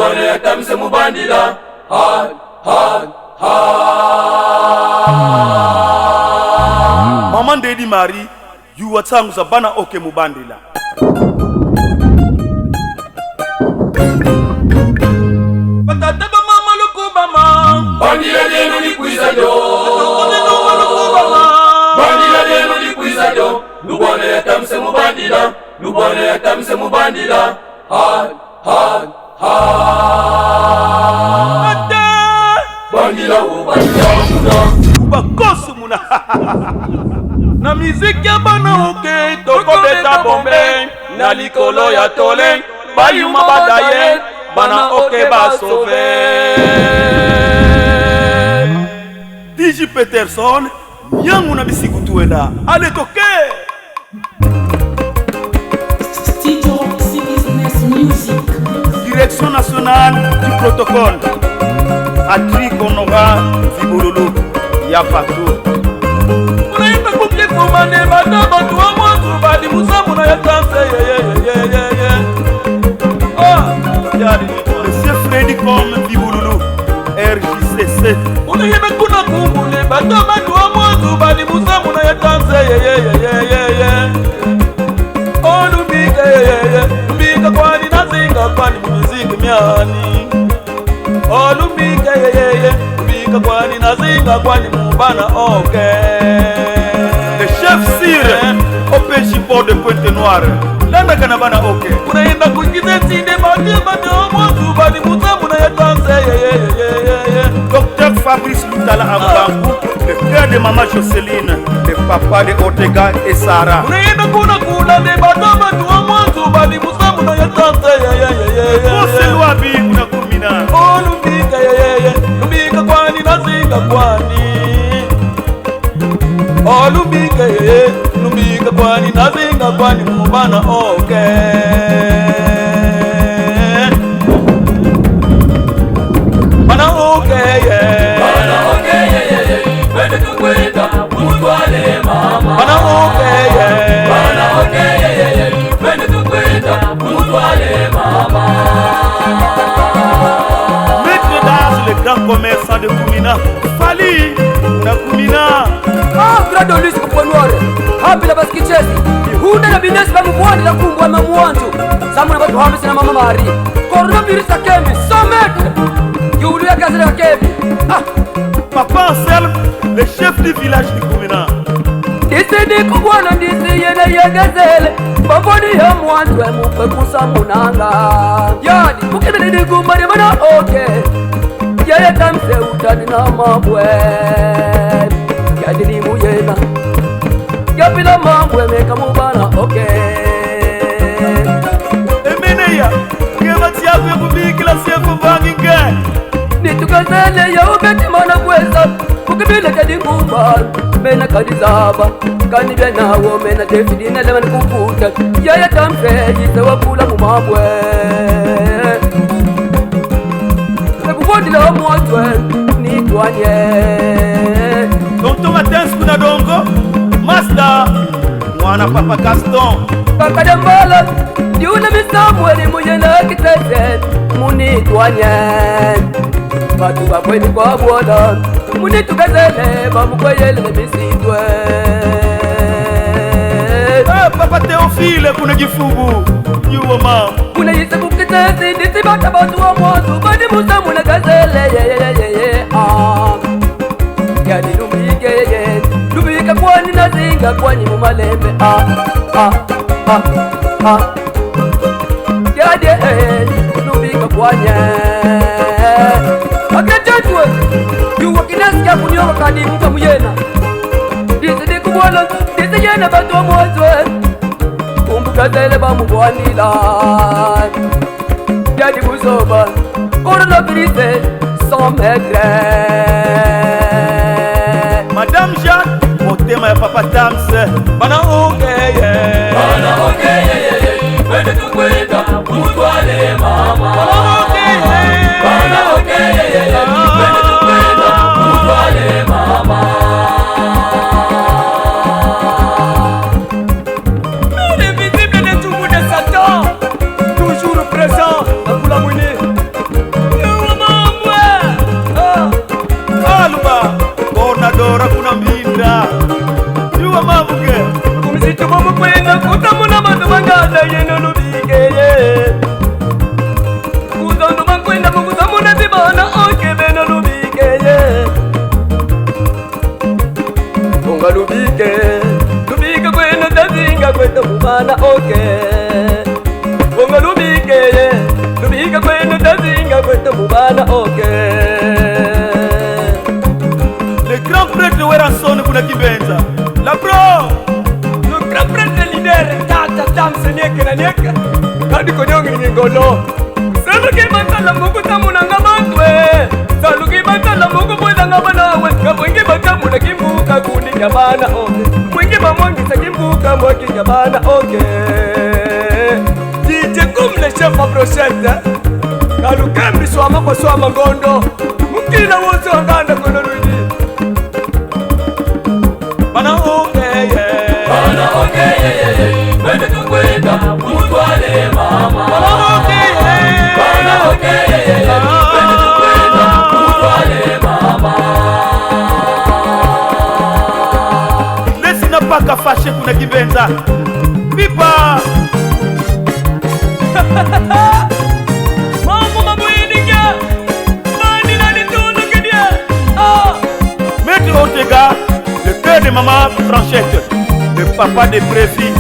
lubwana yatamise mubandila. Mama Ndedi Mari yuwa tangu za bana oke mubandila. Patata ba mama lukubama bandila denu likwiza jo. Bandila denu likwiza jo. Lubwana yatamise mubandila. Lubwana yatamise mubandila. Bandila ubandila Ubakosu muna na miziki ya bana oke toko beta bombe na likolo ya tole bayuma badaye bana oke basove. DJ Peterson yangu na bisiku tuenda ale toke Direction nationale du protocole Adri Konoga Zibololo ya pato unaimba kumye kumane bata batu wa mwangu badi musamu na ya tanse yadi Monsieur Freddy comme Zibololo RJCC unaimba kuna kumule bata batu wa mwangu badi musamu na ya tanse Lumbika kwani nazinga kwani muziki miani. Lumbika Lumbika kwani nazinga kwani mubana oke. Le chef sire opeshi port de Pointe Noire landa kana bana oke. Unaenda kukize sinde bati mwanzu bani musamu na yatanse Dr Fabrice Lutala Ambangu, le frère de maman Jocelyne, le papa de Ortega et Sarah. Unaenda kuna kula ne batama tuwa mwanzo bali musamu na yatanze Kose lwabi kuna kumina. Lumbika Lumbika kwani nazinga kwani. Lumbika Lumbika kwani nazinga kwani mubana oke. Bana oke Wende tukwenda mutwale mama. Bana oke Wende tukwenda mutwale mama. Maître d'âge le grand commerçant de Kumina Fali na Kumina Gradolis kuponware hapi la baskichezi ihunda na binesi ba mubwani la kumbwa mamuantu samu na batu hamisi na mama Mari coronavirus akemi somek yulu ya gazele akemi Papa Anselme, le chef du village du Kumina. Disidi kubwana disi yene yegezele baboni ya mwantwe mupe kusa munanga yadi mukibili digumari mana oke yeye tamse utani na mabwe yadi ni muyena yapila mabwe meka mubana oke Emeneya kema tiafu ya kubikila siyafu vangi nge nitukazele ya ubeti mana kweza kukibile kadi ngumba mena kadi zaba kani bya nawo mena defidi na lemani kufuta yaya tamfeji sewa kula mumabwe sekubodila mwatwe nitwanye Tonton Matens kuna dongo Master mwana Papa Gaston kakadambala diuna misamwe ni muyena kitete munitwanye batu bakweni kwa bwola munitukazele bamukweyele misitwe Papa Theophile kuna gifugu yuwa mama kuna yise kukitezi nisibata batu wa mwanzu badi musamu na gazele yani lumbike lumbike kwani nazinga kwani mumalembe yadi lumbike kwanye akachatwe yuwa kinasikia kunyoka kadi mka muyena disidi kubwala disi yena batu wa mwazwe kumbukazele bamubwanila yadi buzoba coronavirus sans maigre Madame Jeanne motema ya Papa Tamse bana okeye Wende tukwenda mutwale mama. Bana okeye Wende tukwenda mutwale mama. L'invisible de tout le monde est Satan, toujours présent à Koulamouine. Dora kuna mbinda Yuwa mabuke Kumisitu kwa mkwenda kutamuna matu mangaza yeno lubikeye Kuzondo mkwenda mukutamuna zibana oke beno lubikeye Tunga lubike Lubike kwena tazinga kweta mubana oke Tunga lubikeye Lubike kwena tazinga kweta mubana oke Le grand prêtre de Weranson kuna Kibenza La bro Le grand prêtre leader Tata Tamse Nieke na Nieke Kadi konyongi ni ngolo Saluki batala mungu tamunanga matwe Saluki batala mungu bwezanga banawe Kabwengi batamuna kimbuka kundi nyabana oke Mwengi mamwangisa kimbuka mwaki nyabana oke DJ kumle shefa brochette Kalukembi swama kwa swama ngondo Mukina wote wanganda kono luidi Bana okeye Bana okeye Wende tukwenda Mutwale mama Bana okeye Bana okeye Wende tukwenda Mutwale mama Lesi na paka fashe kuna Kibenza Pipa Mambo mabwiniga Mani na nitunu kidia Maître Otega, le père de maman Franchette, le papa des préfets.